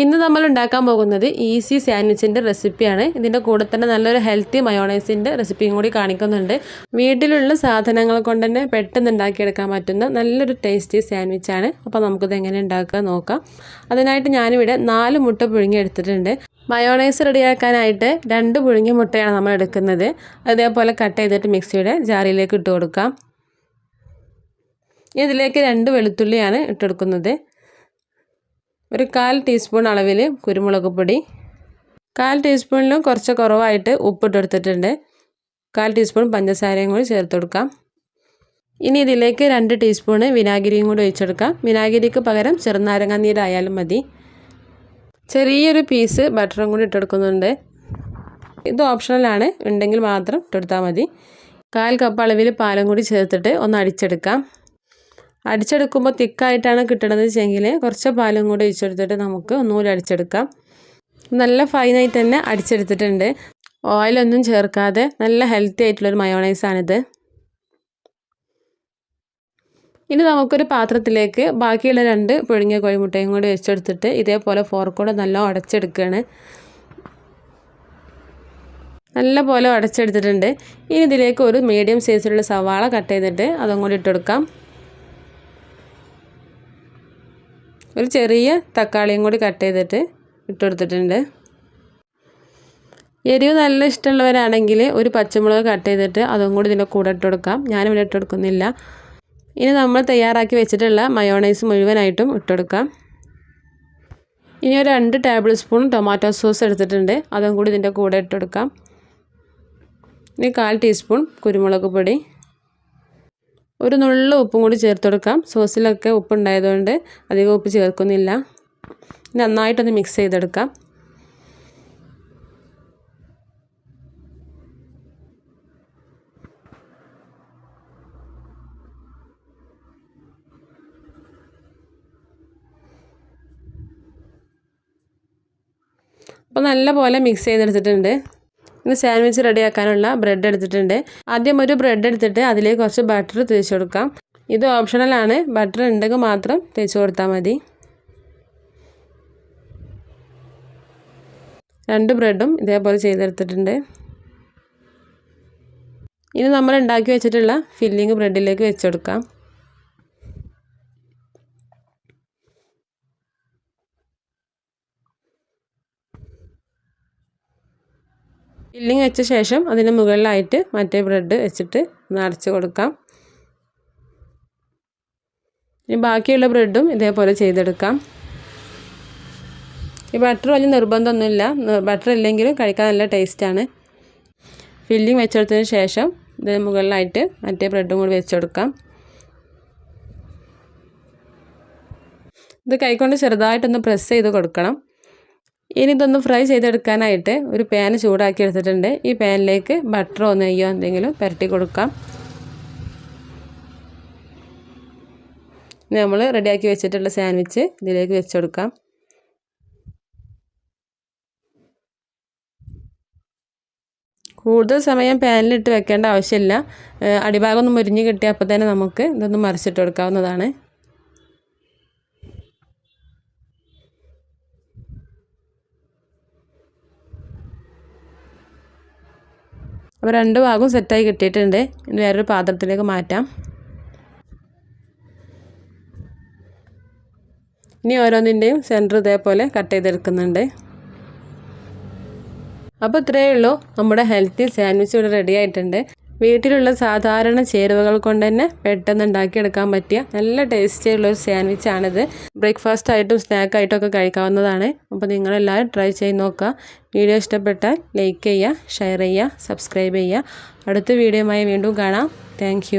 ഇന്ന് നമ്മൾ ഉണ്ടാക്കാൻ പോകുന്നത് ഈസി സാൻഡ്വിച്ചിൻ്റെ റെസിപ്പിയാണ്. ഇതിൻ്റെ കൂടെ തന്നെ നല്ലൊരു ഹെൽത്തി മയോണൈസിൻ്റെ റെസിപ്പിയും കൂടി കാണിക്കുന്നുണ്ട്. വീട്ടിലുള്ള സാധനങ്ങൾ കൊണ്ട് തന്നെ പെട്ടെന്ന് ഉണ്ടാക്കിയെടുക്കാൻ പറ്റുന്ന നല്ലൊരു ടേസ്റ്റി സാൻഡ്വിച്ചാണ്. അപ്പോൾ നമുക്കിത് എങ്ങനെ ഉണ്ടാക്കുക നോക്കാം. അതിനായിട്ട് ഞാനിവിടെ 4 മുട്ട പുഴുങ്ങിയെടുത്തിട്ടുണ്ട്. മയോണൈസ് റെഡിയാക്കാനായിട്ട് 2 പുഴുങ്ങിയ മുട്ടയാണ് നമ്മൾ എടുക്കുന്നത്. അതേപോലെ കട്ട് ചെയ്തിട്ട് മിക്സിയുടെ ജാറിലേക്ക് ഇട്ട് കൊടുക്കാം. ഇതിലേക്ക് 2 വെളുത്തുള്ളിയാണ് ഇട്ടെടുക്കുന്നത്. ഒരു 1/4 ടീസ്പൂൺ അളവിൽ കുരുമുളക് പൊടി, 1/4 ടീസ്പൂണിലും കുറച്ച് കുറവായിട്ട് ഉപ്പിട്ടെടുത്തിട്ടുണ്ട്. 1/4 ടീസ്പൂൺ പഞ്ചസാരയും കൂടി ചേർത്ത് കൊടുക്കാം. ഇനി ഇതിലേക്ക് 2 ടീസ്പൂൺ വിനാഗിരിയും കൂടി ഒഴിച്ചെടുക്കാം. വിനാഗിരിക്ക് പകരം ചെറുനാരങ്ങ നീരായാലും മതി. ചെറിയൊരു പീസ് ബട്ടറും കൂടി ഇട്ടെടുക്കുന്നുണ്ട്. ഇത് ഓപ്ഷണലാണ്, ഉണ്ടെങ്കിൽ മാത്രം ഇട്ടെടുത്താൽ മതി. 1/4 കപ്പ് അളവിൽ പാലും കൂടി ചേർത്തിട്ട് ഒന്ന് അടിച്ചെടുക്കാം. അടിച്ചെടുക്കുമ്പോൾ തിക്കായിട്ടാണ് കിട്ടണത് വെച്ചെങ്കിൽ കുറച്ച് പാലും കൂടി ഒഴിച്ചെടുത്തിട്ട് നമുക്ക് ഒന്നുകൂടി അടിച്ചെടുക്കാം. നല്ല ഫൈനായിട്ട് തന്നെ അടിച്ചെടുത്തിട്ടുണ്ട്. ഓയിലൊന്നും ചേർക്കാതെ നല്ല ഹെൽത്തി ആയിട്ടുള്ളൊരു മയോണൈസാണിത്. ഇനി നമുക്കൊരു പാത്രത്തിലേക്ക് ബാക്കിയുള്ള 2 പുഴുങ്ങിയ കോഴിമുട്ടയും കൂടി വെച്ചെടുത്തിട്ട് ഇതേപോലെ ഫോർക്കോടെ നല്ല ഉടച്ചെടുക്കുകയാണ്. നല്ല പോലെ ഉടച്ചെടുത്തിട്ടുണ്ട്. ഇനി ഇതിലേക്ക് ഒരു മീഡിയം സൈസിലുള്ള സവാള കട്ട് ചെയ്തിട്ട് അതും കൂടി ഇട്ടെടുക്കാം. ഒരു ചെറിയ തക്കാളിയും കൂടി കട്ട് ചെയ്തിട്ട് ഇട്ടെടുത്തിട്ടുണ്ട്. എരിവ് നല്ല ഇഷ്ടമുള്ളവരാണെങ്കിൽ ഒരു പച്ചമുളക് കട്ട് ചെയ്തിട്ട് അതും കൂടി ഇതിൻ്റെ കൂടെ ഇട്ടെടുക്കാം. ഞാനിവിടെ ഇട്ടെടുക്കുന്നില്ല. ഇനി നമ്മൾ തയ്യാറാക്കി വെച്ചിട്ടുള്ള മയോണൈസ് മുഴുവനായിട്ടും ഇട്ടെടുക്കാം. ഇനി ഒരു 2 ടേബിൾ സ്പൂൺ ടൊമാറ്റോ സോസ് എടുത്തിട്ടുണ്ട്. അതും കൂടി ഇതിൻ്റെ കൂടെ ഇട്ടെടുക്കാം. ഇനി 1/4 ടീസ്പൂൺ കുരുമുളക് പൊടി, ഒരു നുള്ളു ഉപ്പും കൂടി ചേർത്ത് കൊടുക്കാം. സോസിലൊക്കെ ഉപ്പുണ്ടായതുകൊണ്ട് അധികം ഉപ്പ് ചേർക്കുന്നില്ല. നന്നായിട്ടൊന്ന് മിക്സ് ചെയ്തെടുക്കാം. അപ്പോൾ നല്ല പോലെ മിക്സ് ചെയ്തെടുത്തിട്ടുണ്ട്. ഇനി സാൻഡ്വിച്ച് റെഡിയാക്കാനുള്ള ബ്രെഡ് എടുത്തിട്ടുണ്ട്. ആദ്യം ഒരു ബ്രെഡ് എടുത്തിട്ട് അതിലേക്ക് കുറച്ച് ബട്ടർ തേച്ച് കൊടുക്കാം. ഇത് ഓപ്ഷണലാണ്, ബട്ടർ ഉണ്ടെങ്കിൽ മാത്രം തേച്ച് കൊടുത്താൽ മതി. 2 ബ്രെഡും ഇതേപോലെ ചെയ്തെടുത്തിട്ടുണ്ട്. ഇനി നമ്മൾ ഉണ്ടാക്കി വെച്ചിട്ടുള്ള ഫില്ലിങ് ബ്രെഡിലേക്ക് വെച്ചെടുക്കാം. ഫില്ലിങ് വെച്ച ശേഷം അതിന് മുകളിലായിട്ട് മറ്റേ ബ്രെഡ് വെച്ചിട്ട് ഒന്ന് അടച്ച് കൊടുക്കാം. ഇനി ബാക്കിയുള്ള ബ്രെഡും ഇതേപോലെ ചെയ്തെടുക്കാം. ഈ ബട്ടർ വലിയ നിർബന്ധമൊന്നുമില്ല, ബട്ടർ ഇല്ലെങ്കിലും കഴിക്കാൻ നല്ല ടേസ്റ്റാണ്. ഫില്ലിങ് വെച്ചെടുത്തതിന് ശേഷം ഇതിന് മുകളിലായിട്ട് മറ്റേ ബ്രെഡും കൂടി വെച്ചെടുക്കാം. ഇത് കൈകൊണ്ട് ചെറുതായിട്ടൊന്ന് പ്രസ് ചെയ്ത് കൊടുക്കണം. ഇനി ഇതൊന്ന് ഫ്രൈ ചെയ്തെടുക്കാനായിട്ട് ഒരു പാൻ ചൂടാക്കി എടുത്തിട്ടുണ്ട്. ഈ പാനിലേക്ക് ബട്ടറോ നെയ്യോ എന്തെങ്കിലും പുരട്ടി കൊടുക്കാം. നമ്മൾ റെഡിയാക്കി വെച്ചിട്ടുള്ള സാൻഡ്വിച്ച് ഇതിലേക്ക് വെച്ചെടുക്കാം. കൂടുതൽ സമയം പാനിലിട്ട് വെക്കേണ്ട ആവശ്യമില്ല. അടിഭാഗം ഒന്ന് മുരിഞ്ഞ് കിട്ടിയപ്പോൾ തന്നെ നമുക്ക് ഇതൊന്ന് മറിച്ചിട്ട് കൊടുക്കാവുന്നതാണ്. അപ്പോൾ 2 ഭാഗവും സെറ്റായി കിട്ടിയിട്ടുണ്ട്. ഇനി വേറൊരു പാത്രത്തിലേക്ക് മാറ്റാം. ഇനി ഓരോന്നിൻ്റെയും സെൻറ്റർ ഇതേപോലെ കട്ട് ചെയ്തെടുക്കുന്നുണ്ട്. അപ്പോൾ ഇത്രയേ ഉള്ളൂ, നമ്മുടെ ഹെൽത്തി സാൻഡ്വിച്ച് ഇവിടെ റെഡി ആയിട്ടുണ്ട്. വീട്ടിലുള്ള സാധാരണ ചേരുവകൾ കൊണ്ട് തന്നെ പെട്ടെന്ന് ഉണ്ടാക്കിയെടുക്കാൻ പറ്റിയ നല്ല ടേസ്റ്റി ഉള്ളൊരു സാൻഡ്വിച്ചാണിത്. ബ്രേക്ക്ഫാസ്റ്റ് ആയിട്ടും സ്നാക്കായിട്ടും ഒക്കെ കഴിക്കാവുന്നതാണ്. അപ്പോൾ നിങ്ങളെല്ലാവരും ട്രൈ ചെയ്ത് നോക്കുക. വീഡിയോ ഇഷ്ടപ്പെട്ടാൽ ലൈക്ക് ചെയ്യുക, ഷെയർ ചെയ്യുക, സബ്സ്ക്രൈബ് ചെയ്യുക. അടുത്ത വീഡിയോയുമായി വീണ്ടും കാണാം. താങ്ക്